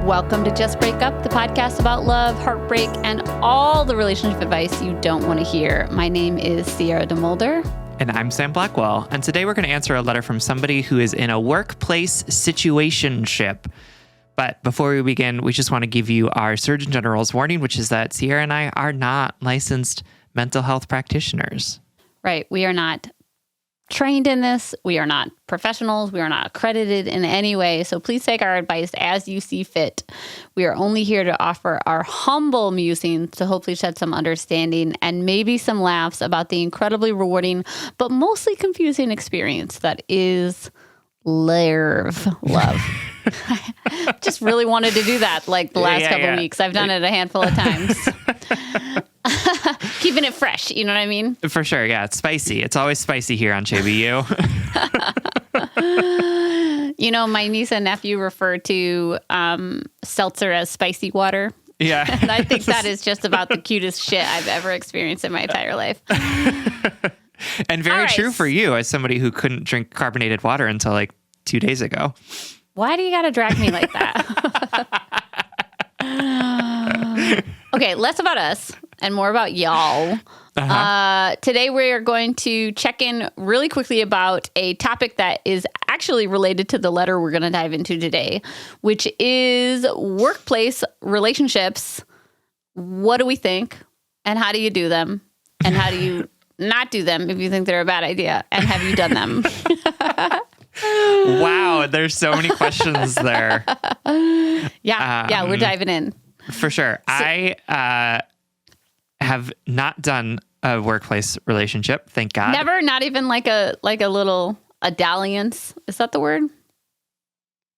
Welcome to Just Break Up, the podcast about love, heartbreak, and all the relationship advice you don't want to hear. My name is Sierra DeMulder. And I'm Sam Blackwell. And today we're going to answer a letter from somebody who is in a workplace situationship. But before we begin, we just want to give you our Surgeon General's warning, which is that Sierra and I are not licensed mental health practitioners. Right. We are not trained in this. We are not professionals. We are not accredited in any way. So please take our advice as you see fit. We are only here to offer our humble musings to hopefully shed some understanding and maybe some laughs about the incredibly rewarding, but mostly confusing experience that is love. Just really wanted to do that like the last couple weeks. I've done it a handful of times. Keeping it fresh, you know what I mean? For sure, yeah. It's spicy. It's always spicy here on JBU. You know, my niece and nephew refer to seltzer as spicy water. Yeah. And I think that is just about the cutest shit I've ever experienced in my entire life. And very true for you as somebody who couldn't drink carbonated water until like 2 days ago. Why do you got to drag me like that? Okay, less about us and more about y'all. Today we are going to check in really quickly about a topic that is actually related to the letter we're going to dive into today, which is workplace relationships. What do we think? And how do you do them? And how do you not do them if you think they're a bad idea? And have you done them? Wow, there's so many questions there. Yeah, we're diving in. For sure. So, I have not done a workplace relationship, thank God. Never? Not even like a little dalliance? Is that the word?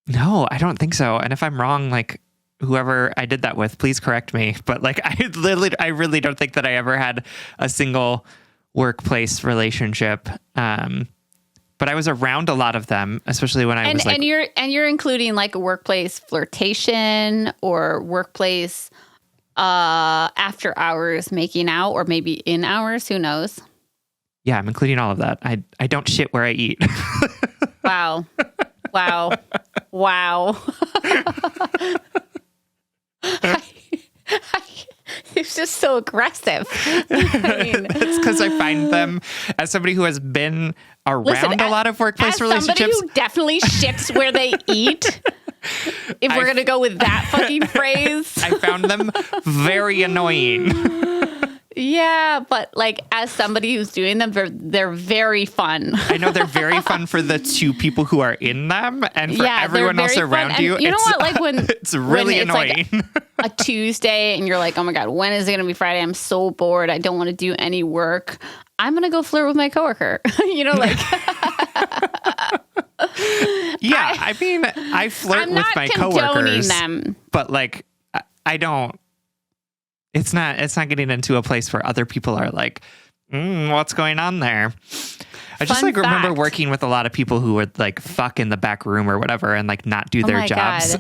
No, I don't think so. And if I'm wrong, like whoever I did that with, please correct me. But like I really don't think that I ever had a single workplace relationship. But I was around a lot of them, especially when I was like... And you're including like a workplace flirtation or workplace after hours making out, or maybe in hours, who knows? Yeah, I'm including all of that. I don't shit where I eat. Wow. It's just so aggressive. I mean, it's because I find them, as somebody who has been around a lot of workplace relationships. Somebody who definitely shits where they eat. If we're going to go with that fucking phrase. I found them very annoying. Yeah, but like as somebody who's doing them, they're very fun. I know they're very fun for the two people who are in them, and for everyone else around you. You know what? Like when it's really annoying. Like a Tuesday, and you're like, "Oh my god, when is it going to be Friday? I'm so bored. I don't want to do any work. I'm going to go flirt with my coworker." You know, like. Yeah, I mean, I flirt with my coworkers, but like, I don't. It's not getting into a place where other people are like, what's going on there? I just remember working with a lot of people who would like fuck in the back room or whatever and like not do their jobs.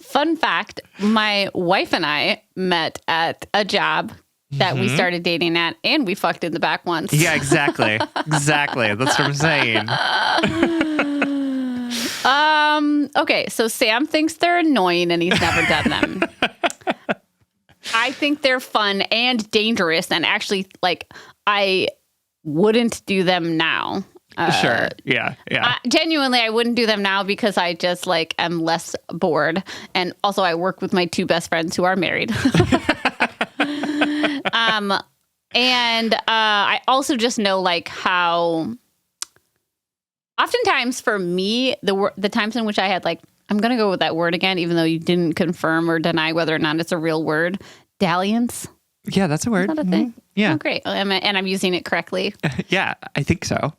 Fun fact, my wife and I met at a job that we started dating at, and we fucked in the back once. Yeah, exactly. Exactly. That's what I'm saying. Okay, so Sam thinks they're annoying and he's never done them. I think they're fun and dangerous, and actually, like, I wouldn't do them now. Sure. Yeah. Genuinely, I wouldn't do them now because I just like am less bored, and also I work with my two best friends who are married. And I also just know like how. Oftentimes for me, the times in which I had like, I'm going to go with that word again, even though you didn't confirm or deny whether or not it's a real word. Dalliance. Yeah, that's a word. Is that a thing? Yeah. Oh, great. And I'm using it correctly. Yeah, I think so.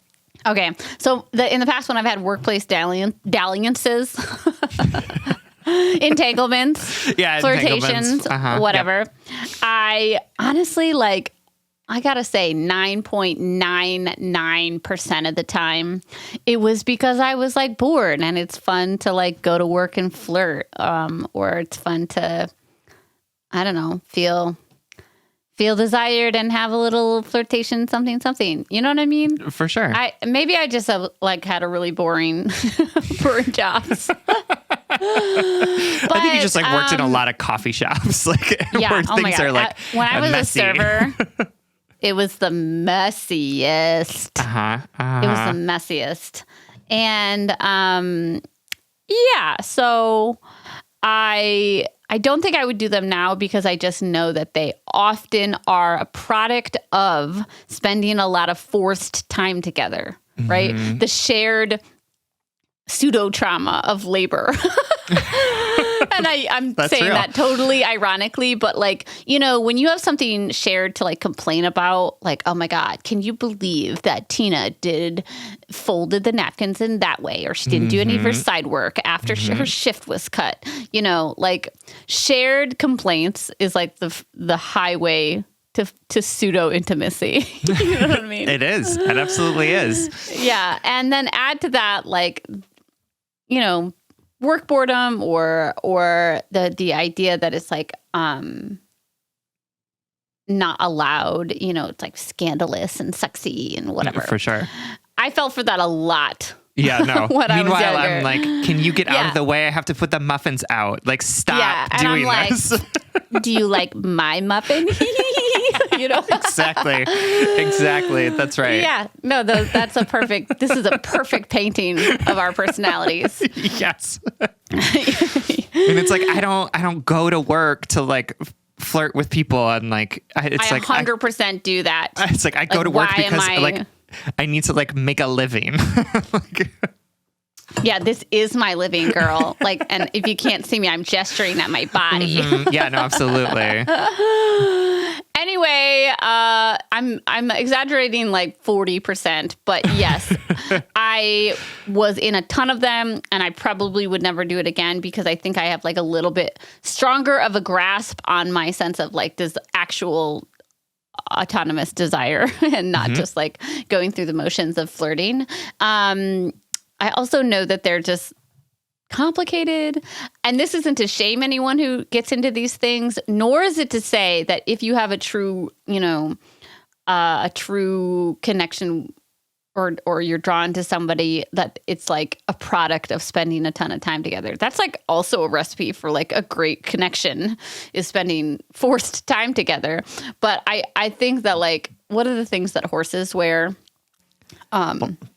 Okay. So in the past when I've had workplace dalliances, entanglements, flirtations, whatever, I honestly like, I gotta say 9.99% of the time, it was because I was like bored, and it's fun to like go to work and flirt, or it's fun to, I don't know, feel desired and have a little flirtation, something. You know what I mean? For sure. Maybe I just like had a really boring jobs. I think you just like worked in a lot of coffee shops, like where things are like when I was messy. a server, it was the messiest. It was the messiest, and so I don't think I would do them now because I just know that they often are a product of spending a lot of forced time together, right? The shared pseudo trauma of labor. And I'm saying real. that totally ironically, but like, you know, when you have something shared to like complain about, like, oh my God, can you believe that Tina folded the napkins in that way, or she didn't do any of her side work after her shift was cut? You know, like shared complaints is like the highway to pseudo intimacy. You know what I mean? It is. It absolutely is. Yeah. And then add to that, like, you know, work boredom or the idea that it's like not allowed, you know, it's like scandalous and sexy and whatever. For sure. I fell for that a lot. Yeah, no. Meanwhile, I'm like, can you get out of the way? I have to put the muffins out. Like, stop doing this. Do you like my muffin? You know? Exactly. That's right. Yeah. No, this is a perfect painting of our personalities. Yes. And it's like, I don't go to work to like flirt with people, and like, I 100% do that. It's like, I go to work because like, I need to like make a living. Like, yeah, this is my living, girl. Like, and if you can't see me, I'm gesturing at my body. Yeah, no, absolutely. Anyway, I'm exaggerating like 40%, but yes, I was in a ton of them, and I probably would never do it again because I think I have like a little bit stronger of a grasp on my sense of like this actual autonomous desire and not just like going through the motions of flirting. I also know that they're just complicated, and this isn't to shame anyone who gets into these things, nor is it to say that if you have a true, you know, a true connection or you're drawn to somebody, that it's like a product of spending a ton of time together. That's like also a recipe for like a great connection, is spending forced time together. But I think that like, what are the things that horses wear?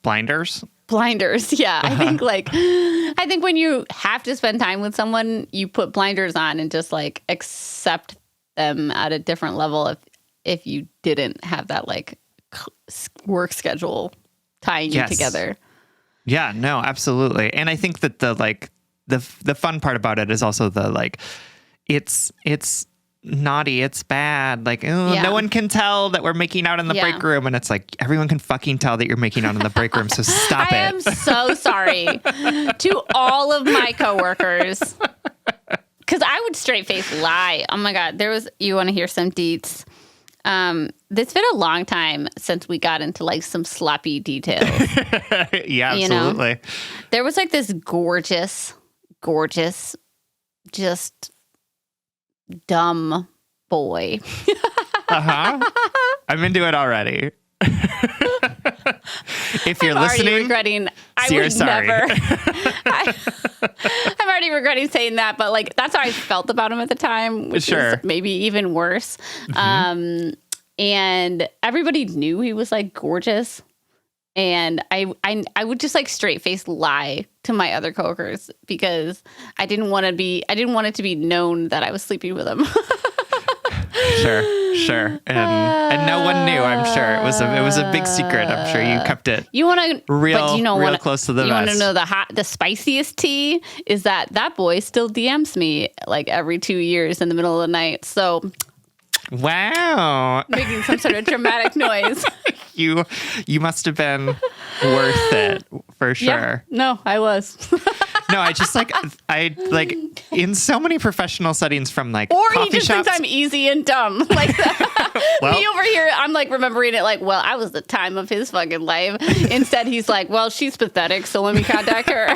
Blinders. Yeah. I think when you have to spend time with someone, you put blinders on and just like accept them at a different level if you didn't have that like work schedule tying you together. Yeah, no, absolutely. And I think that the fun part about it is also the like, it's naughty, it's bad, like, no one can tell that we're making out in the break room, and it's like, everyone can fucking tell that you're making out in the break room, so stop it. I am so sorry to all of my coworkers, because I would straight face lie. Oh my God, you want to hear some deets? It's been a long time since we got into like some sloppy details. Yeah, absolutely. Know? There was like this gorgeous, just dumb boy. I'm into it already. If you're listening, regretting. Sorry. I'm already regretting saying that, but like that's how I felt about him at the time, which is maybe even worse. And everybody knew he was like gorgeous. And I would just like straight face lie to my other coworkers because I didn't want it to be known that I was sleeping with him. Sure. And no one knew, I'm sure. It was a big secret. I'm sure you kept it. You want to real close to the vest. You want to know the spiciest tea is that boy still DMs me like every 2 years in the middle of the night. So wow. Making some sort of dramatic noise. You must have been worth it for sure. Yeah. No, I was. No, I just like in so many professional settings from like or coffee he just shops. thinks I'm easy and dumb like that. Me over here, I'm like remembering it like, well, I was the time of his fucking life. Instead, he's like, well, she's pathetic, so let me contact her.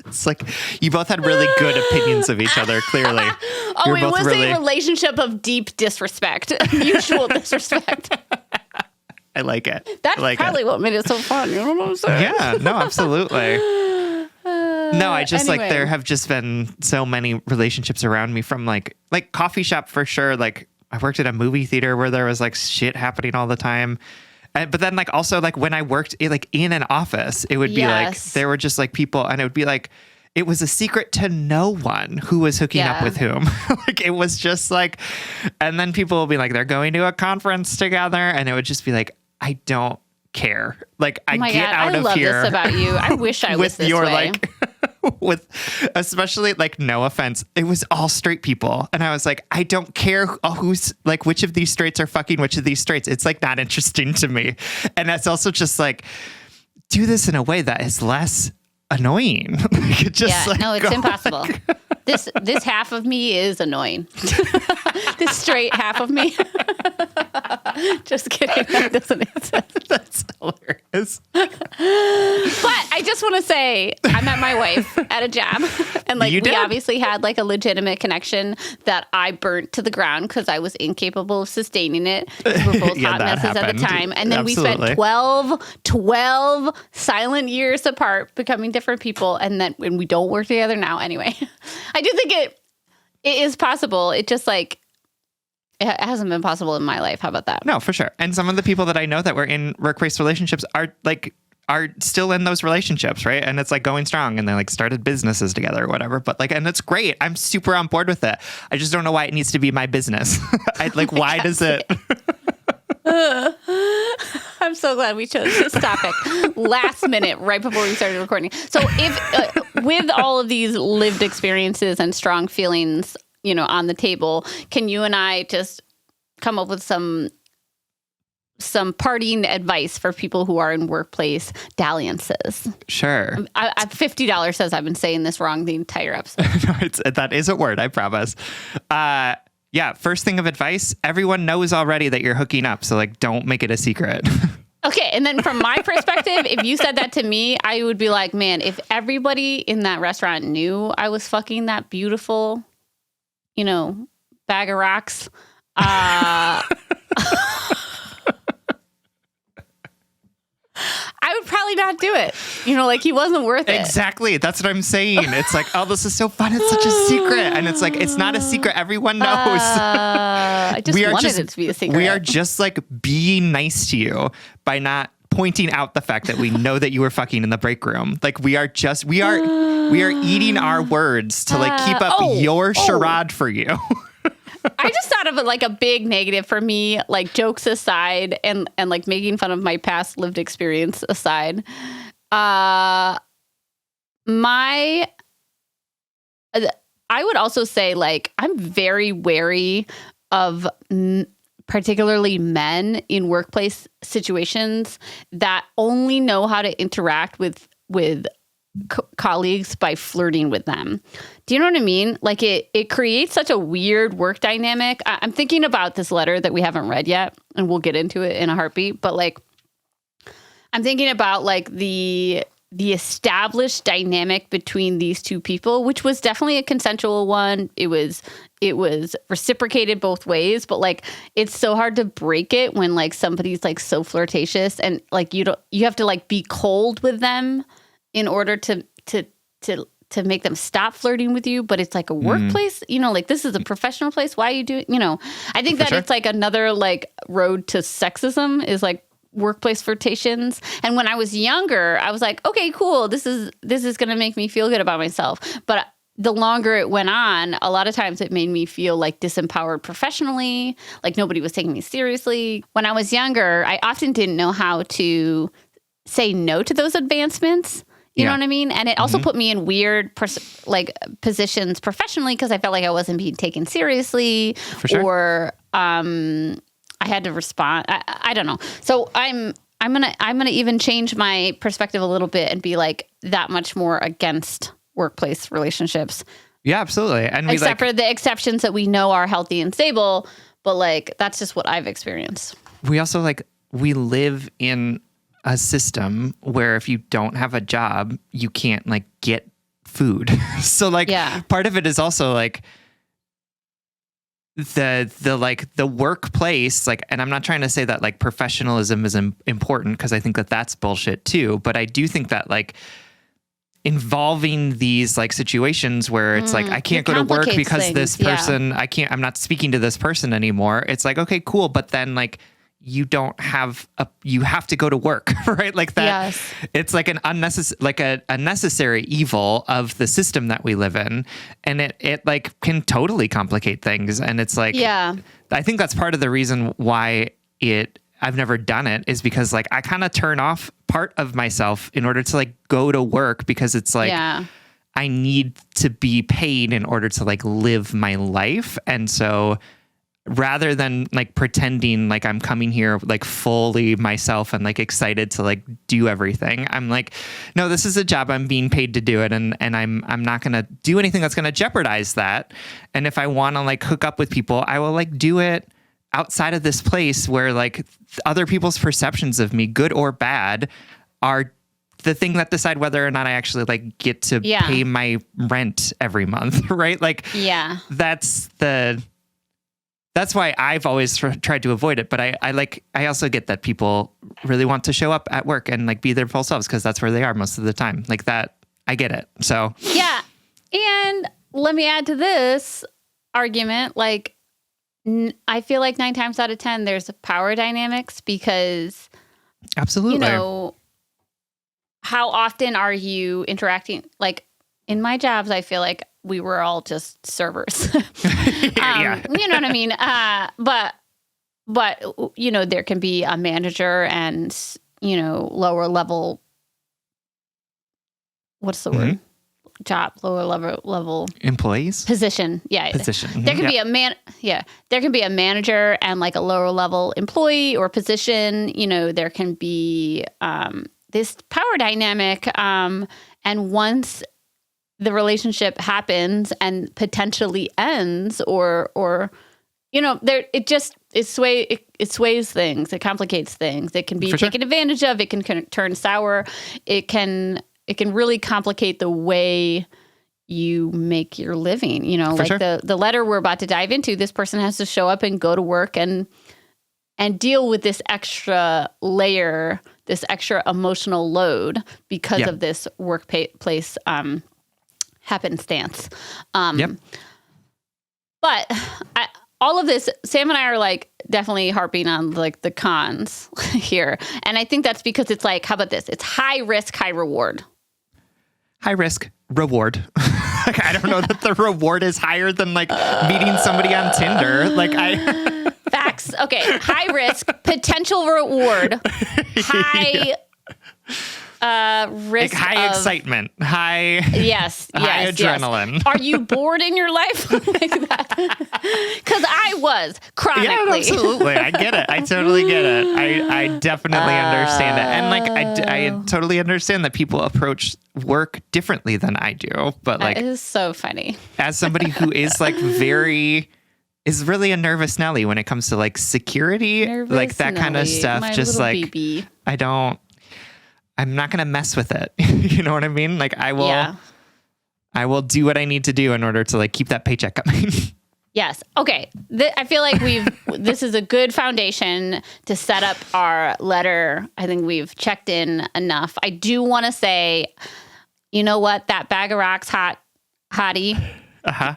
It's like you both had really good opinions of each other, clearly. It was a relationship of deep disrespect, mutual disrespect. I like it. That's probably what made it so fun. You know what I'm saying? Yeah, no, absolutely. No, I just like there have just been so many relationships around me from like coffee shop for sure. Like I worked at a movie theater where there was like shit happening all the time. But then like also like when I worked like in an office, it would be like there were just like people and it would be like it was a secret to no one who was hooking up with whom. Like it was just like, and then people will be like, they're going to a conference together. And it would just be like, I don't care. Like I get out of here. I love this about you. I wish I was this way. Like, with especially like, no offense, it was all straight people. And I was like, I don't care who's like, which of these straights are fucking which of these straights. It's like not interesting to me. And that's also just like, do this in a way that is less annoying. Like, just no, it's impossible. This half of me is annoying. This straight half of me. Just kidding. That doesn't exist. That's hilarious. But I just want to say, I met my wife at a job, and like we obviously had like a legitimate connection that I burnt to the ground because I was incapable of sustaining it. We were both hot messes at the time, and then we spent 12 silent years apart, becoming different people, and then when we don't work together now. Anyway, I do think it is possible. It just like. It hasn't been possible in my life. How about that? No, for sure. And some of the people that I know that were in workplace relationships are still in those relationships, right? And it's like going strong and they like started businesses together or whatever. But like, and it's great. I'm super on board with it. I just don't know why it needs to be my business. Why does it? I'm so glad we chose this topic last minute, right before we started recording. So if with all of these lived experiences and strong feelings, on the table, can you and I just come up with some parting advice for people who are in workplace dalliances? Sure. $50 says I've been saying this wrong the entire episode. No, that is a word, I promise. First thing of advice, everyone knows already that you're hooking up, so like don't make it a secret. Okay, and then from my perspective, if you said that to me, I would be like, man, if everybody in that restaurant knew I was fucking that beautiful bag of rocks. I would probably not do it. He wasn't worth it. Exactly. That's what I'm saying. It's like, oh, this is so fun. It's such a secret. And it's like, it's not a secret. Everyone knows. I just wanted it to be a secret. We are just like being nice to you by not pointing out the fact that we know that you were fucking in the break room. Like we are eating our words to like keep up your charade for you. I just thought of it like a big negative for me, like jokes aside and like making fun of my past lived experience aside. I would also say like, I'm very wary of particularly men in workplace situations that only know how to interact with colleagues by flirting with them. Do you know what I mean? Like it creates such a weird work dynamic. I'm thinking about this letter that we haven't read yet, and we'll get into it in a heartbeat. But like, I'm thinking about like the established dynamic between these two people, which was definitely a consensual one. It was reciprocated both ways, but like it's so hard to break it when like somebody's like so flirtatious and like you have to like be cold with them in order to make them stop flirting with you. But it's like a workplace, like this is a professional place. Why are you doing, I think that it's like another like road to sexism is like workplace flirtations. And when I was younger, I was like, okay, cool. This is going to make me feel good about myself. But the longer it went on, a lot of times it made me feel like disempowered professionally, like nobody was taking me seriously. When I was younger, I often didn't know how to say no to those advancements. You know what I mean? And it also put me in weird positions professionally because I felt like I wasn't being taken seriously or I had to respond. I don't know. So I'm gonna even change my perspective a little bit and be like that much more against workplace relationships. Yeah, absolutely. And except for the exceptions that we know are healthy and stable, but like that's just what I've experienced. We also we live in a system where if you don't have a job, you can't like get food. So part of it is also like the workplace, like, and I'm not trying to say that like professionalism is important because I think that that's bullshit too. But I do think that like involving these like situations where it's like, I can't go to work because this person, I'm not speaking to this person anymore. It's like, okay, cool. But then like, you have to go to work, right? Like that. Yes. It's like an a necessary evil of the system that we live in. And it like can totally complicate things. And it's like, I think that's part of the reason why I've never done it, is because like I kind of turn off part of myself in order to like go to work, because it's like I need to be paid in order to like live my life. And so rather than like pretending like I'm coming here like fully myself and like excited to like do everything, I'm like, no, this is a job. I'm being paid to do it. And I'm not going to do anything that's going to jeopardize that. And if I want to like hook up with people, I will like do it outside of this place where like other people's perceptions of me, good or bad, are the thing that decide whether or not I actually like get to pay my rent every month. Right. Like, that's why I've always tried to avoid it. But I also get that people really want to show up at work and like be their full selves, because that's where they are most of the time. Like that, I get it. So yeah. And let me add to this argument, like, I feel like 9 times out of 10, there's power dynamics, because absolutely, how often are you interacting? Like in my jobs, I feel like we were all just servers. You know what I mean? But there can be a manager and, lower level. What's the word? Job, lower level employees, position. Yeah. Position. There can be there can be a manager and like a lower level employee or position. There can be this power dynamic. And once the relationship happens and potentially ends, or it sways things. It complicates things. It can be taken advantage of. It can turn sour. It can really complicate the way you make your living. The letter we're about to dive into, this person has to show up and go to work and deal with this extra layer, this extra emotional load because of this workplace happenstance. But all of this, Sam and I are like definitely harping on like the cons here. And I think that's because it's like, how about this? It's high risk, high reward. High risk, reward. Like, I don't know that the reward is higher than like meeting somebody on Tinder. Like Facts. Okay. High risk, potential reward, high risk, like high excitement, high adrenaline. Yes. Are you bored in your life like that? Because I was chronically. Yeah, absolutely. I get it. I totally get it. I definitely understand it, and like I totally understand that people approach work differently than I do. But like, it is so funny. As somebody who is like is really a nervous Nelly when it comes to like security, like that kind of stuff. My just like baby. I'm not going to mess with it. You know what I mean? Like I will do what I need to do in order to like keep that paycheck coming. Yes. Okay. I feel like this is a good foundation to set up our letter. I think we've checked in enough. I do want to say, you know what? That bag of rocks hottie. Uh-huh.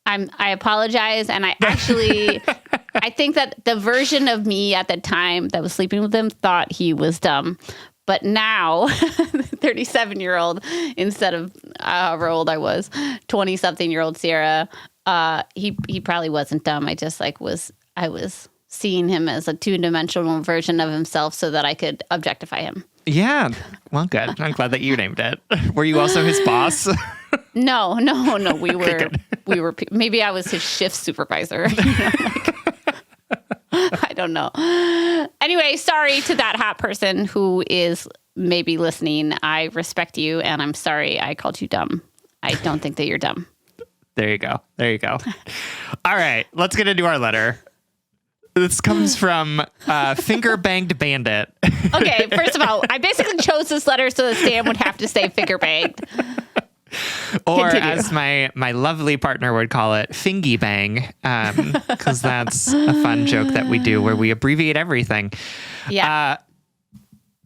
I apologize. And I actually, I think that the version of me at the time that was sleeping with him thought he was dumb. But now, 37-year-old, instead of however old I was, 20-something-year-old Sierra, he probably wasn't dumb. I just I was seeing him as a 2-dimensional version of himself so that I could objectify him. Yeah. Well, good. I'm glad that you named it. Were you also his boss? No. We were, maybe I was his shift supervisor. I don't know. Anyway, sorry to that hot person who is maybe listening. I respect you, and I'm sorry I called you dumb. I don't think that you're dumb. There you go. All right, let's get into our letter. This comes from Finger Banged Bandit. Okay, first of all, I basically chose this letter so that Sam would have to say finger banged. Or as my lovely partner would call it, fingy bang, because that's a fun joke that we do where we abbreviate everything. Yeah.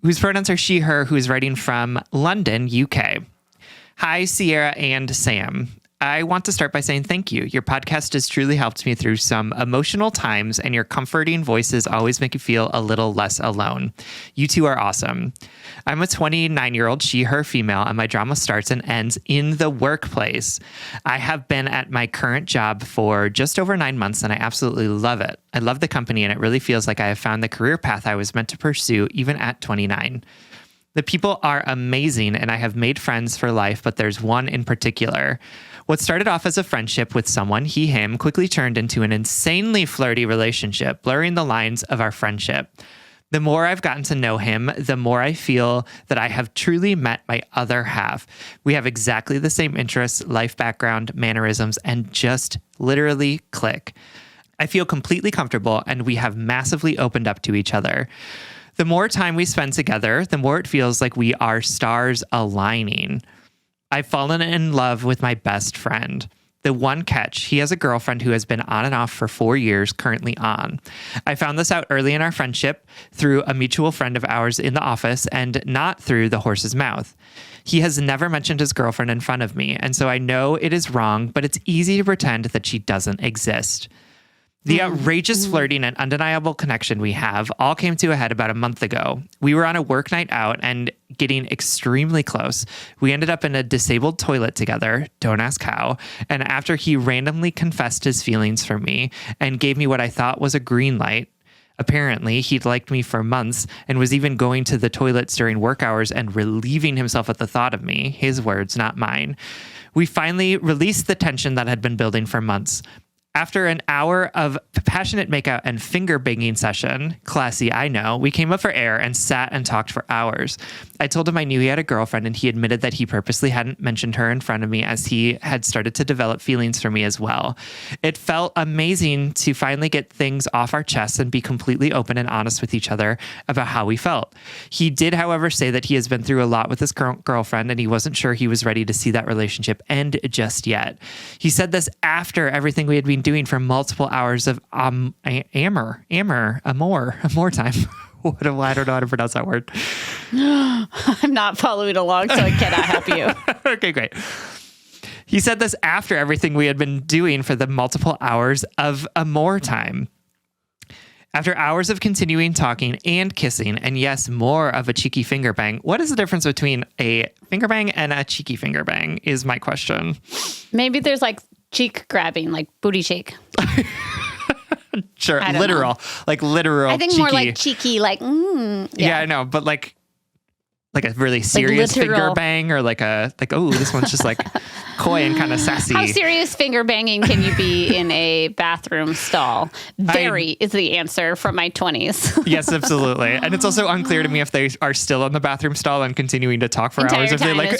Whose pronouns are she, her, who's writing from London, UK. Hi, Sierra and Sam. I want to start by saying thank you. Your podcast has truly helped me through some emotional times, and your comforting voices always make you feel a little less alone. You two are awesome. I'm a 29-year-old she/her female, and my drama starts and ends in the workplace. I have been at my current job for just over 9 months, and I absolutely love it. I love the company, and it really feels like I have found the career path I was meant to pursue, even at 29. The people are amazing, and I have made friends for life, but there's one in particular. What started off as a friendship with someone, he, him, quickly turned into an insanely flirty relationship, blurring the lines of our friendship. The more I've gotten to know him, the more I feel that I have truly met my other half. We have exactly the same interests, life background, mannerisms, and just literally click. I feel completely comfortable, and we have massively opened up to each other. The more time we spend together, the more it feels like we are stars aligning. I've fallen in love with my best friend. The one catch, he has a girlfriend who has been on and off for 4 years, currently on. I found this out early in our friendship through a mutual friend of ours in the office and not through the horse's mouth. He has never mentioned his girlfriend in front of me, and so I know it is wrong, but it's easy to pretend that she doesn't exist. The outrageous flirting and undeniable connection we have all came to a head about a month ago. We were on a work night out and getting extremely close. We ended up in a disabled toilet together, don't ask how, and after he randomly confessed his feelings for me and gave me what I thought was a green light. Apparently, he'd liked me for months and was even going to the toilets during work hours and relieving himself at the thought of me. His words, not mine. We finally released the tension that had been building for months. After an hour of passionate makeout and finger-banging session, classy, I know, we came up for air and sat and talked for hours. I told him I knew he had a girlfriend, and he admitted that he purposely hadn't mentioned her in front of me as he had started to develop feelings for me as well. It felt amazing to finally get things off our chests and be completely open and honest with each other about how we felt. He did, however, say that he has been through a lot with his girlfriend, and he wasn't sure he was ready to see that relationship end just yet. He said this after everything we had been doing for multiple hours of amor time. I don't know how to pronounce that word. I'm not following along, so I cannot help you. Okay, great. He said this after everything we had been doing for the multiple hours of amor time. After hours of continuing talking and kissing, and yes, more of a cheeky finger bang. What is the difference between a finger bang and a cheeky finger bang is my question. Maybe there's like cheek grabbing, like booty shake. Sure, literal. Like literal. I think cheeky. More like cheeky, like, Yeah, I know, but like a really serious finger bang, or oh, this one's just like coy and kind of sassy. How serious finger banging can you be in a bathroom stall? Very is the answer from my 20s. Yes, absolutely. And it's also unclear to me if they are still in the bathroom stall and continuing to talk for hours. If they moved.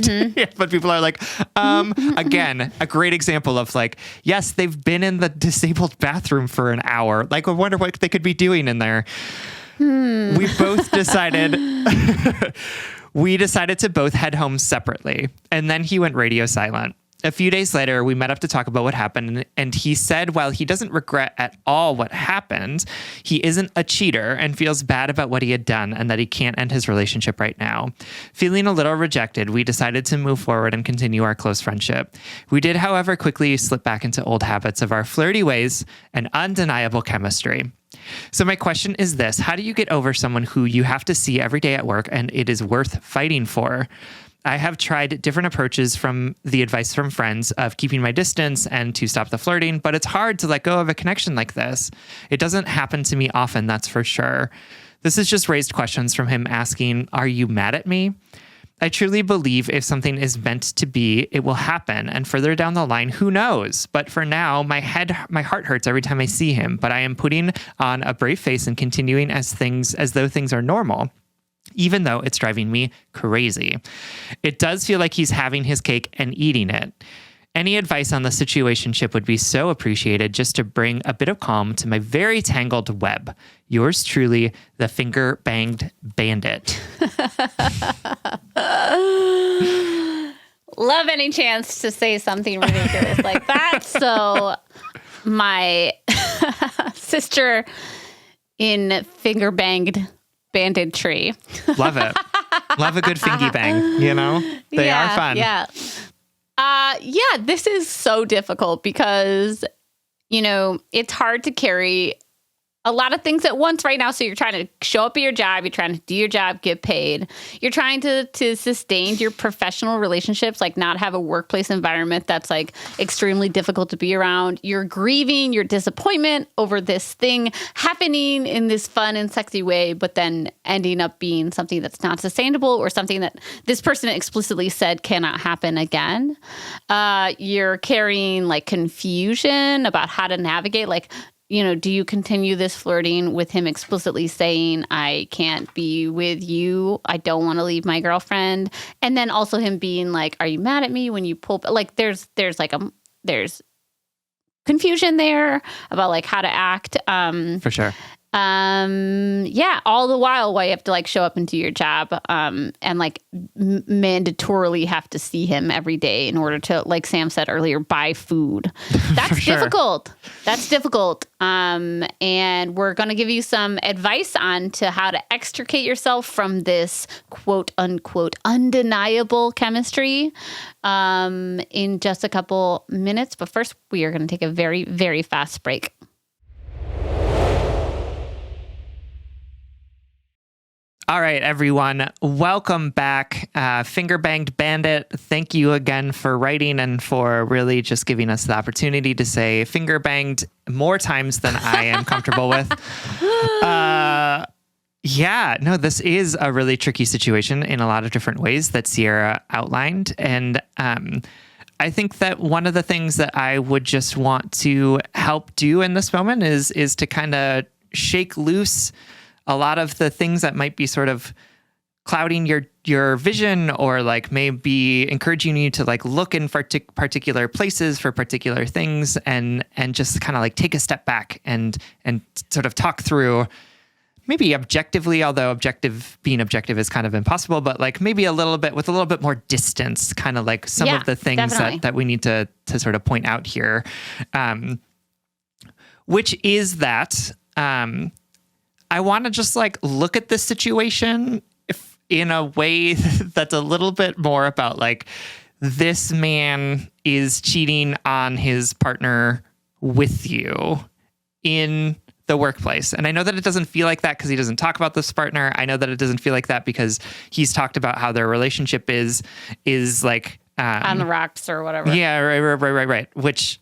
Mm-hmm. Yeah, but people are like, again, a great example of like, yes, they've been in the disabled bathroom for an hour. Like, I wonder what they could be doing in there. We both decided to both head home separately, and then he went radio silent. A few days later, we met up to talk about what happened, and he said while he doesn't regret at all what happened, he isn't a cheater and feels bad about what he had done and that he can't end his relationship right now. Feeling a little rejected, we decided to move forward and continue our close friendship. We did, however, quickly slip back into old habits of our flirty ways and undeniable chemistry. So my question is this: how do you get over someone who you have to see every day at work and it is worth fighting for? I have tried different approaches from the advice from friends of keeping my distance and to stop the flirting, but it's hard to let go of a connection like this. It doesn't happen to me often, that's for sure. This has just raised questions from him asking, are you mad at me? I truly believe if something is meant to be, it will happen. And further down the line, who knows? But for now, my heart hurts every time I see him, but I am putting on a brave face and continuing as though things are normal, even though it's driving me crazy. It does feel like he's having his cake and eating it. Any advice on the situationship would be so appreciated, just to bring a bit of calm to my very tangled web. Yours truly, the finger banged bandit. Love any chance to say something ridiculous like that. So my sister in finger banged bandit tree. Love it. Love a good fingy bang, you know? They are fun. Yeah. This is so difficult because, it's hard to carry a lot of things at once right now. So you're trying to show up at your job, you're trying to do your job, get paid. You're trying to sustain your professional relationships, like not have a workplace environment that's like extremely difficult to be around. You're grieving your disappointment over this thing happening in this fun and sexy way, but then ending up being something that's not sustainable or something that this person explicitly said cannot happen again. You're carrying like confusion about how to navigate, like, do you continue this flirting with him explicitly saying, I can't be with you, I don't want to leave my girlfriend? And then also him being like, are you mad at me when you pull, like there's confusion there about like how to act. For sure. All the while you have to like show up and do your job, and like mandatorily have to see him every day in order to, like Sam said earlier, buy food. That's difficult. That's difficult. And we're going to give you some advice on to how to extricate yourself from this quote unquote undeniable chemistry, in just a couple minutes. But first we are going to take a very, very fast break. All right, everyone. Welcome back. Finger Banged Bandit, thank you again for writing and for really just giving us the opportunity to say finger banged more times than I am comfortable with. This is a really tricky situation in a lot of different ways that Sierra outlined. And I think that one of the things that I would just want to help do in this moment is to kind of shake loose a lot of the things that might be sort of clouding your vision, or like maybe encouraging you to like look in particular places for particular things, and just kind of like take a step back and sort of talk through, maybe objectively, although being objective is kind of impossible, but like maybe with a little bit more distance, kind of like some of the things that we need to sort of point out here, which is that, I want to just like look at this situation in a way that's a little bit more about like, this man is cheating on his partner with you in the workplace. And I know that it doesn't feel like that because he doesn't talk about this partner. I know that it doesn't feel like that because he's talked about how their relationship is like on the rocks or whatever. Yeah, right. Which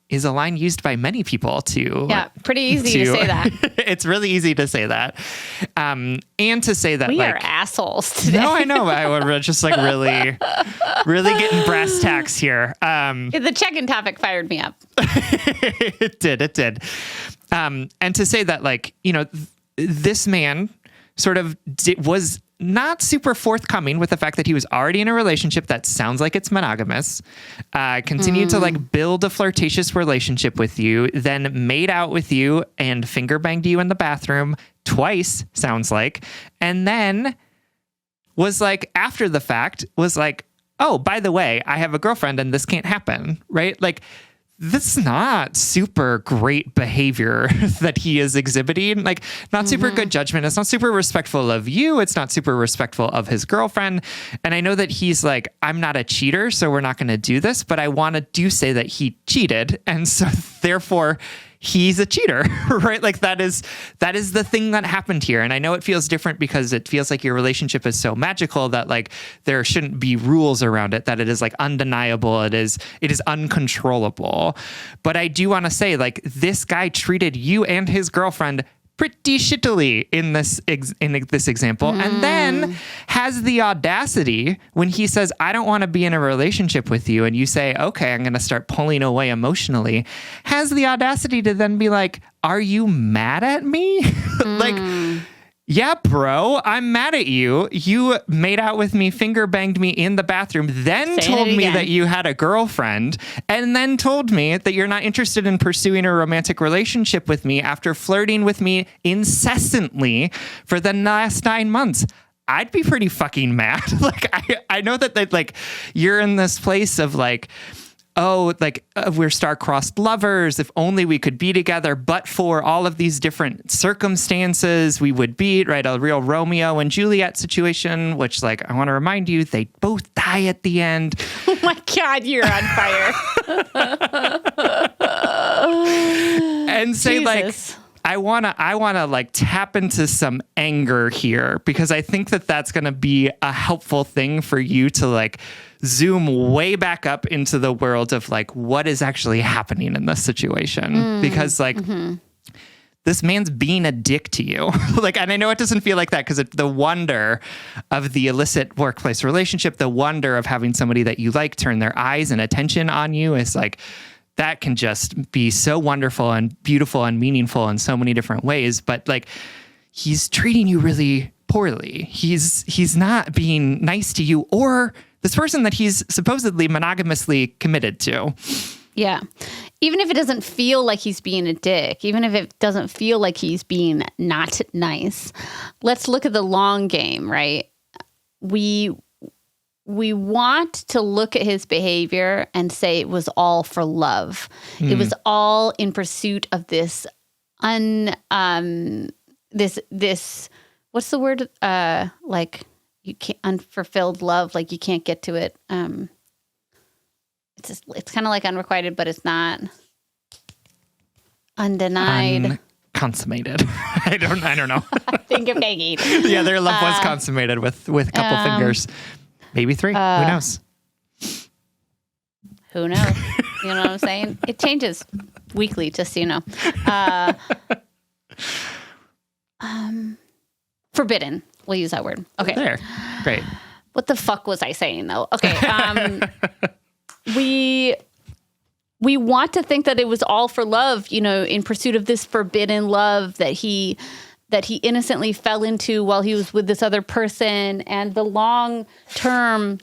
is a line used by many people to... Yeah, pretty easy to say that. It's really easy to say that. And to say that we are assholes today. No, I know. We're just like really getting brass tacks here. The check-in topic fired me up. It did. And to say that like, this man sort of was not super forthcoming with the fact that he was already in a relationship that sounds like it's monogamous, continued to like build a flirtatious relationship with you, then made out with you and finger banged you in the bathroom twice, sounds like, and then was like, after the fact, was like, oh, by the way, I have a girlfriend and this can't happen, right? Like, this is not super great behavior that he is exhibiting. Like, not super good judgment. It's not super respectful of you. It's not super respectful of his girlfriend. And I know that he's like, I'm not a cheater, so we're not going to do this. But I want to say that he cheated. And so therefore he's a cheater, right? Like that is the thing that happened here. And I know it feels different because it feels like your relationship is so magical that like there shouldn't be rules around it, that it is like undeniable. It is uncontrollable. But I do want to say like this guy treated you and his girlfriend pretty shittily in this example, and then has the audacity when he says, I don't want to be in a relationship with you, and you say, okay, I'm going to start pulling away emotionally, has the audacity to then be like, are you mad at me? Like, yeah, bro, I'm mad at you. You made out with me, finger banged me in the bathroom, then told me that you had a girlfriend, and then told me that you're not interested in pursuing a romantic relationship with me after flirting with me incessantly for the last 9 months. I'd be pretty fucking mad. Like, I know that like you're in this place of like, oh, like we're star-crossed lovers. If only we could be together, but for all of these different circumstances, we would be, right? A real Romeo and Juliet situation, which, like, I want to remind you, they both die at the end. Oh my God, you're on fire. And say, Jesus. like, I wanna like tap into some anger here, because I think that that's gonna be a helpful thing for you to like zoom way back up into the world of like what is actually happening in this situation. Because like this man's being a dick to you. Like, and I know it doesn't feel like that because the wonder of the illicit workplace relationship, the wonder of having somebody that you like turn their eyes and attention on you is like, that can just be so wonderful and beautiful and meaningful in so many different ways. But like, he's treating you really poorly. He's not being nice to you or this person that he's supposedly monogamously committed to. Yeah. Even if it doesn't feel like he's being a dick, even if it doesn't feel like he's being not nice, let's look at the long game, right? We want to look at his behavior and say it was all for love. It was all in pursuit of this this what's the word? Like you can't unfulfilled love, like you can't get to it. It's kind of like unrequited, but it's not undenied. Consummated. I don't know. I think of Maggie. Yeah, their love was consummated with a couple fingers. Maybe 3. Who knows? Who knows? You know what I'm saying? It changes weekly, just so you know. Forbidden. We'll use that word. Okay. There. Great. What the fuck was I saying, though? Okay. We want to think that it was all for love, you know, in pursuit of this forbidden love that he innocently fell into while he was with this other person. And the long-term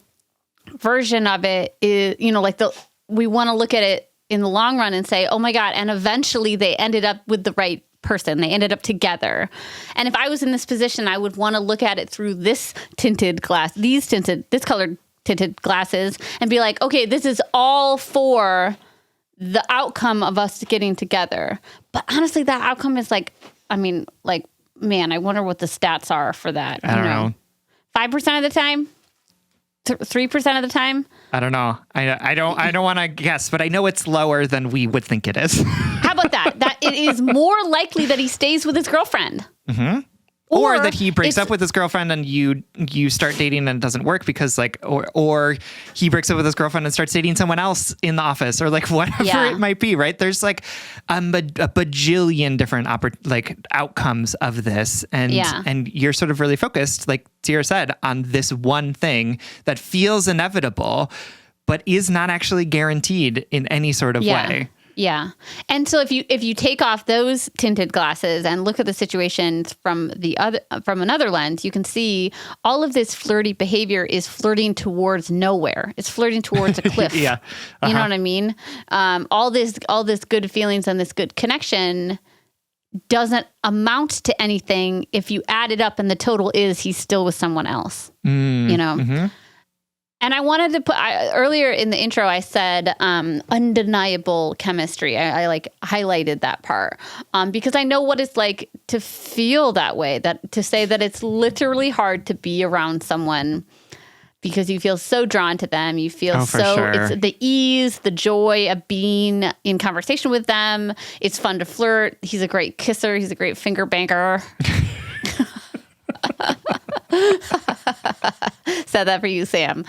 version of it is, you know, like we want to look at it in the long run and say, oh my God. And eventually they ended up with the right person. They ended up together. And if I was in this position, I would want to look at it through this colored tinted glasses and be like, okay, this is all for the outcome of us getting together. But honestly, that outcome is like, I mean, like, man, I wonder what the stats are for that. I don't know. 5% of the time? 3% of the time? I don't know. I don't want to guess, but I know it's lower than we would think it is. How about that? That it is more likely that he stays with his girlfriend. Mm-hmm. Or that he breaks up with his girlfriend and you start dating and it doesn't work because like, or he breaks up with his girlfriend and starts dating someone else in the office or like whatever it might be, right? There's like a bajillion different outcomes of this. And you're sort of really focused, like Tira said, on this one thing that feels inevitable, but is not actually guaranteed in any sort of way. Yeah. And so if you take off those tinted glasses and look at the situation from another lens, you can see all of this flirty behavior is flirting towards nowhere. It's flirting towards a cliff. Yeah. Uh-huh. You know what I mean? All this good feelings and this good connection doesn't amount to anything if you add it up and the total is he's still with someone else. You know? Mm-hmm. And I wanted to put, earlier in the intro, I said undeniable chemistry. I like highlighted that part because I know what it's like to feel that way, that to say that it's literally hard to be around someone because you feel so drawn to them. You feel it's the ease, the joy of being in conversation with them. It's fun to flirt. He's a great kisser. He's a great finger banker. Said that for you, Sam.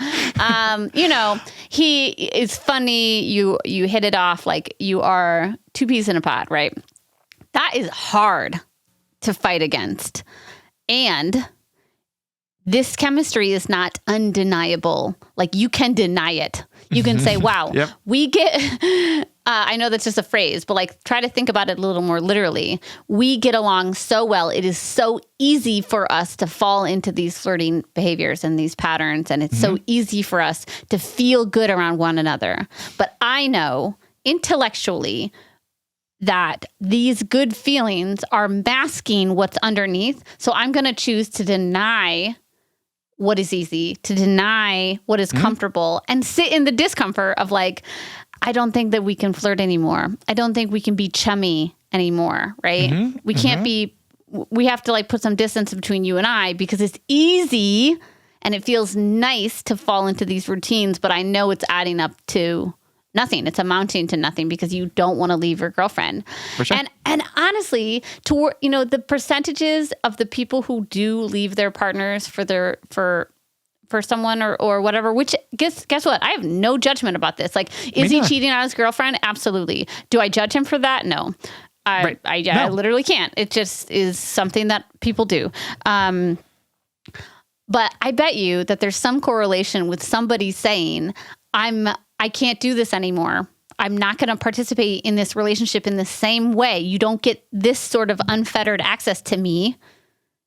You know, he is funny. You hit it off like you are two peas in a pod, right? That is hard to fight against. And this chemistry is not undeniable. Like you can deny it. You can say, wow, we get... I know that's just a phrase, but like try to think about it a little more literally. We get along so well. It is so easy for us to fall into these flirting behaviors and these patterns. And it's so easy for us to feel good around one another. But I know intellectually that these good feelings are masking what's underneath. So I'm going to choose to deny what is easy, to deny what is comfortable and sit in the discomfort of like, I don't think that we can flirt anymore. I don't think we can be chummy anymore, right? We can't be, we have to like put some distance between you and I because it's easy and it feels nice to fall into these routines, but I know it's adding up to nothing. It's amounting to nothing because you don't want to leave your girlfriend. For sure. And honestly, the percentages of the people who do leave their partners for someone or whatever, which guess what? I have no judgment about this. Like, is he cheating on his girlfriend? Absolutely. Do I judge him for that? No. I literally can't. It just is something that people do. But I bet you that there's some correlation with somebody saying, I can't do this anymore. I'm not going to participate in this relationship in the same way. You don't get this sort of unfettered access to me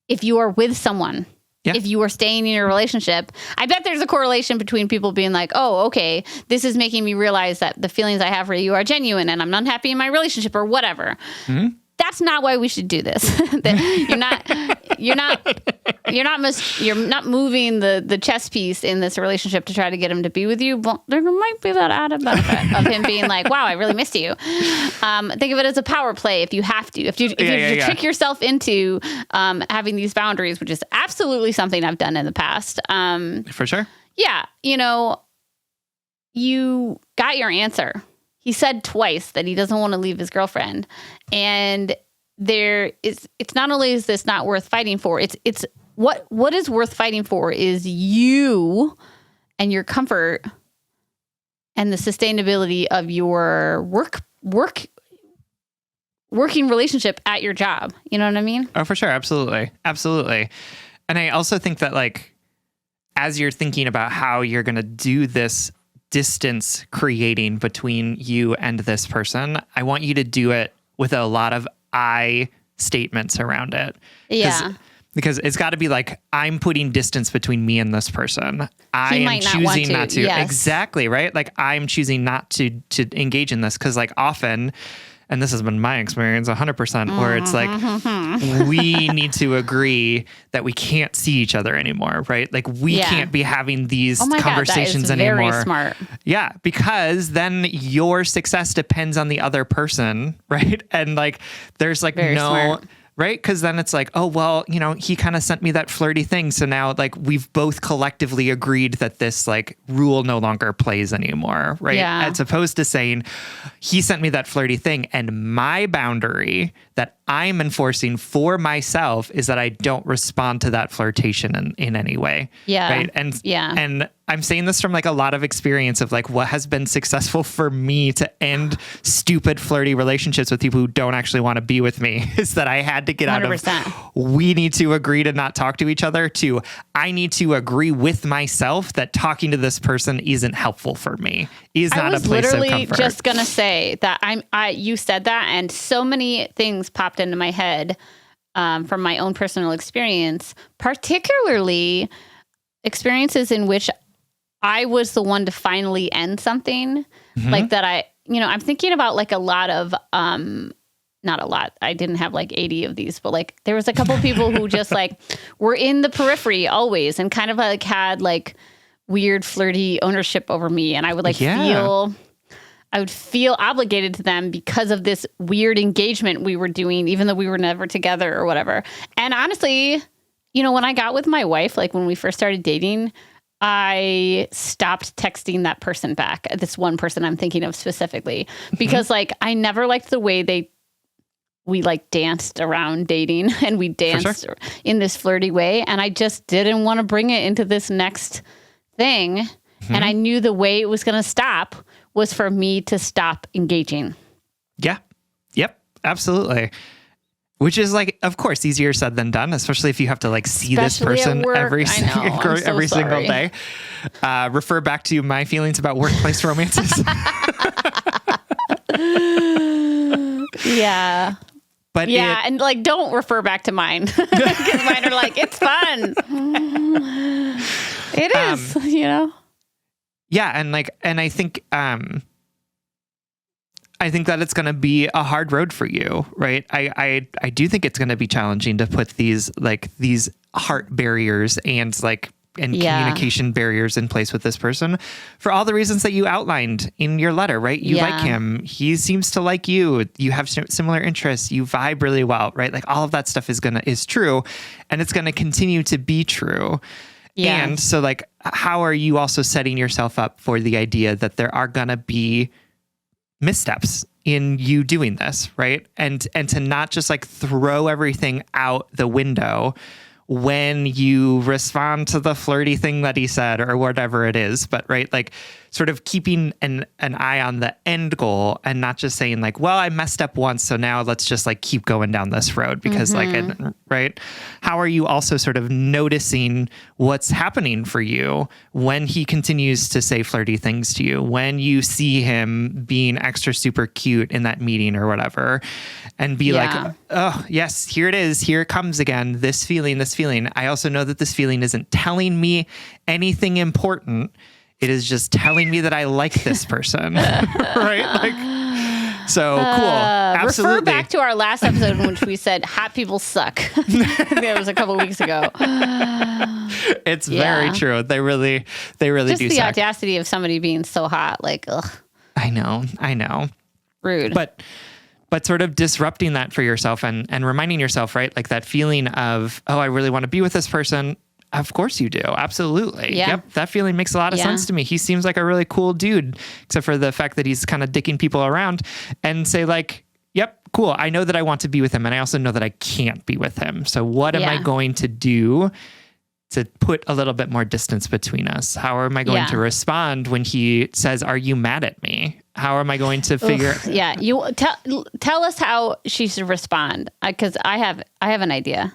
if you are with someone. Yeah. If you are staying in your relationship, I bet there's a correlation between people being like, oh, okay, this is making me realize that the feelings I have for you are genuine and I'm not happy in my relationship or whatever. Mm-hmm. That's not why we should do this. You're not moving the chess piece in this relationship to try to get him to be with you. But there might be that added benefit of him being like, wow, I really missed you. Think of it as a power play if you have to. If you trick yourself into having these boundaries, which is absolutely something I've done in the past. For sure. Yeah. You got your answer. He said twice that he doesn't want to leave his girlfriend. And it's not only is this not worth fighting for, it's what is worth fighting for is you and your comfort and the sustainability of your working relationship at your job. You know what I mean? Oh, for sure. Absolutely. Absolutely. And I also think that like, as you're thinking about how you're going to do this distance creating between you and this person, I want you to do it with a lot of I statements around it. Yeah. Because it's got to be like, I'm putting distance between me and this person. I am choosing not to. Yes. Exactly, right? Like I'm choosing not to engage in this because like often, and this has been my experience 100%, where it's like, we need to agree that we can't see each other anymore, right? Like we can't be having these conversations anymore. Very smart. Yeah, because then your success depends on the other person, right? And like, there's like very smart. Right? Because then it's like, oh, well, he kind of sent me that flirty thing. So now like we've both collectively agreed that this like rule no longer plays anymore. Right. Yeah. As opposed to saying he sent me that flirty thing. And my boundary that I'm enforcing for myself is that I don't respond to that flirtation in any way. Yeah. Right. And I'm saying this from like a lot of experience of like what has been successful for me to end stupid flirty relationships with people who don't actually want to be with me is that I had to get 100%. Out of we need to agree to not talk to each other to I need to agree with myself that talking to this person isn't helpful for me. Is not a place of comfort. I was literally just gonna say that you said that and so many things popped into my head from my own personal experience, particularly experiences in which I was the one to finally end something like that. I'm thinking about like a lot of, not a lot. I didn't have like 80 of these, but like there was a couple people who just like were in the periphery always and kind of like had like weird flirty ownership over me. And I would feel obligated to them because of this weird engagement we were doing, even though we were never together or whatever. And honestly, when I got with my wife, like when we first started dating, I stopped texting that person back, this one person I'm thinking of specifically, because like I never liked the way we like danced around dating and we danced in this flirty way. And I just didn't want to bring it into this next thing. And I knew the way it was going to stop was for me to stop engaging. Yeah. Yep. Absolutely. Which is like, of course, easier said than done, especially if you have to like see this person every single day. Refer back to my feelings about workplace romances. Yeah. But and like, don't refer back to mine because mine are like, it's fun. It is, Yeah, and I think that it's going to be a hard road for you, right? I do think it's going to be challenging to put these heart barriers and like communication barriers in place with this person for all the reasons that you outlined in your letter, right? You like him. He seems to like you. You have similar interests. You vibe really well, right? Like all of that stuff is true, and it's going to continue to be true. Yeah. And so like, how are you also setting yourself up for the idea that there are going to be missteps in you doing this, right? And to not just like throw everything out the window when you respond to the flirty thing that he said or whatever it is, but right, like sort of keeping an eye on the end goal and not just saying like, well, I messed up once, so now let's just like keep going down this road because right? How are you also sort of noticing what's happening for you when he continues to say flirty things to you, when you see him being extra super cute in that meeting or whatever, and be like, oh yes, here it is. Here it comes again. This feeling. I also know that this feeling isn't telling me anything important. It is just telling me that I like this person, right? Like, so cool. Absolutely. Refer back to our last episode in which we said hot people suck. That was a couple of weeks ago. It's very true. They really just do suck. Just the audacity of somebody being so hot, like, ugh. I know. Rude. But sort of disrupting that for yourself and reminding yourself, right? Like that feeling of, oh, I really want to be with this person. Of course you do. Absolutely. Yeah. Yep. That feeling makes a lot of sense to me. He seems like a really cool dude, except for the fact that he's kind of dicking people around, and say like, yep, cool. I know that I want to be with him. And I also know that I can't be with him. So what am I going to do to put a little bit more distance between us? How am I going to respond when he says, are you mad at me? How am I going to figure? You tell us how she should respond. Cause I have an idea.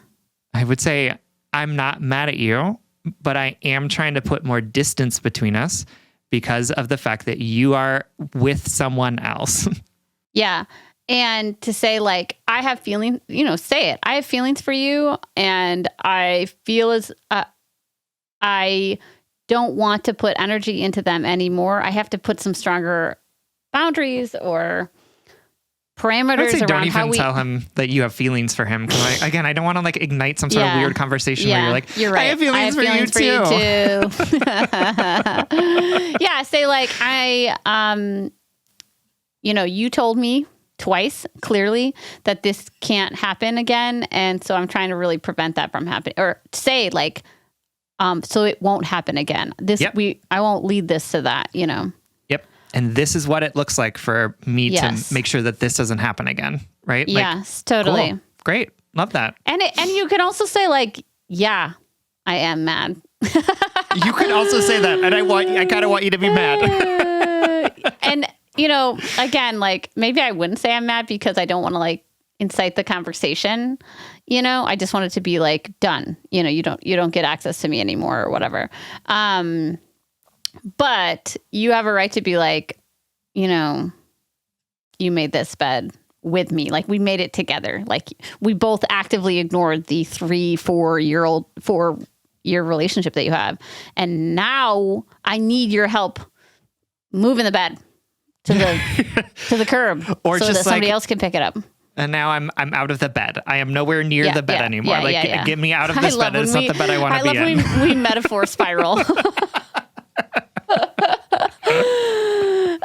I would say, I'm not mad at you, but I am trying to put more distance between us because of the fact that you are with someone else. Yeah. And to say like, I have feelings, say it. I have feelings for you, and I feel as I don't want to put energy into them anymore. I have to put some stronger boundaries or parameters around don't even tell him that you have feelings for him. Because I don't want to like ignite some sort of weird conversation where you're like, you're right. I have feelings for you too. Say like, you told me twice clearly that this can't happen again. And so I'm trying to really prevent that from happening, or say like, so it won't happen again. I won't lead this to that, Yep. And this is what it looks like for me to make sure that this doesn't happen again. Right? Yes, totally. Cool. Great. Love that. And you can also say like, yeah, I am mad. You can also say that. And I kind of want you to be mad. And, again, like maybe I wouldn't say I'm mad because I don't want to like incite the conversation. I just want it to be like done. You don't get access to me anymore or whatever. But you have a right to be like, you made this bed with me. Like we made it together. Like we both actively ignored the 4-year relationship that you have. And now I need your help moving the bed to the curb, or so just that somebody else can pick it up. And now I'm out of the bed. I am nowhere near the bed anymore. Get me out of this bed. It's not the bed I want to be in. I love when we metaphor spiral.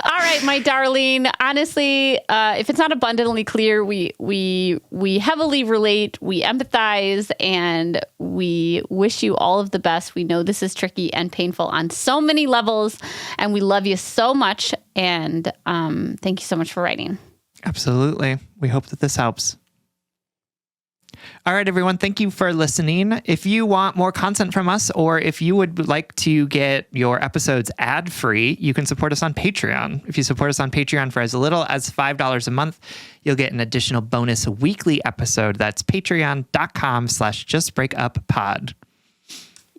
All right, my darling. Honestly, if it's not abundantly clear, we heavily relate, we empathize, and we wish you all of the best. We know this is tricky and painful on so many levels, and we love you so much. And thank you so much for writing. Absolutely. We hope that this helps. All right, everyone. Thank you for listening. If you want more content from us, or if you would like to get your episodes ad-free, you can support us on Patreon. If you support us on Patreon for as little as $5 a month, you'll get an additional bonus weekly episode. That's patreon.com/justbreakuppod.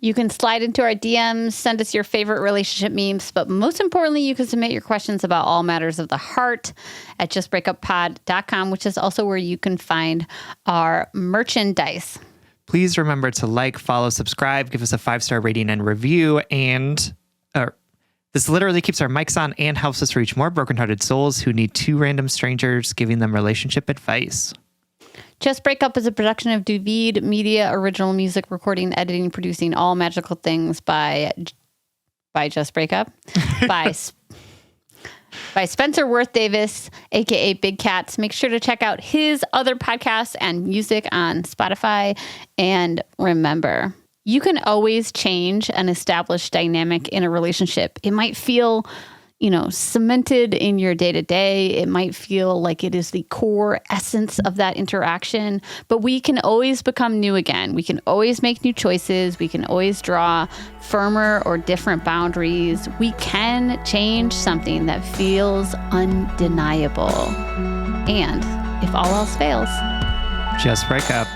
You can slide into our DMs, send us your favorite relationship memes, but most importantly, you can submit your questions about all matters of the heart at justbreakuppod.com, which is also where you can find our merchandise. Please remember to like, follow, subscribe, give us a 5-star rating and review. And this literally keeps our mics on and helps us reach more brokenhearted souls who need 2 random strangers giving them relationship advice. Just Break Up is a production of Duvid Media, original music, recording, editing, producing, all magical things by Just Break Up, by Spencer Worth Davis, aka Big Cats. Make sure to check out his other podcasts and music on Spotify. And remember, you can always change an established dynamic in a relationship. It might feel, cemented in your day-to-day. It might feel like it is the core essence of that interaction, but we can always become new again. We can always make new choices. We can always draw firmer or different boundaries. We can change something that feels undeniable. And if all else fails, just break up.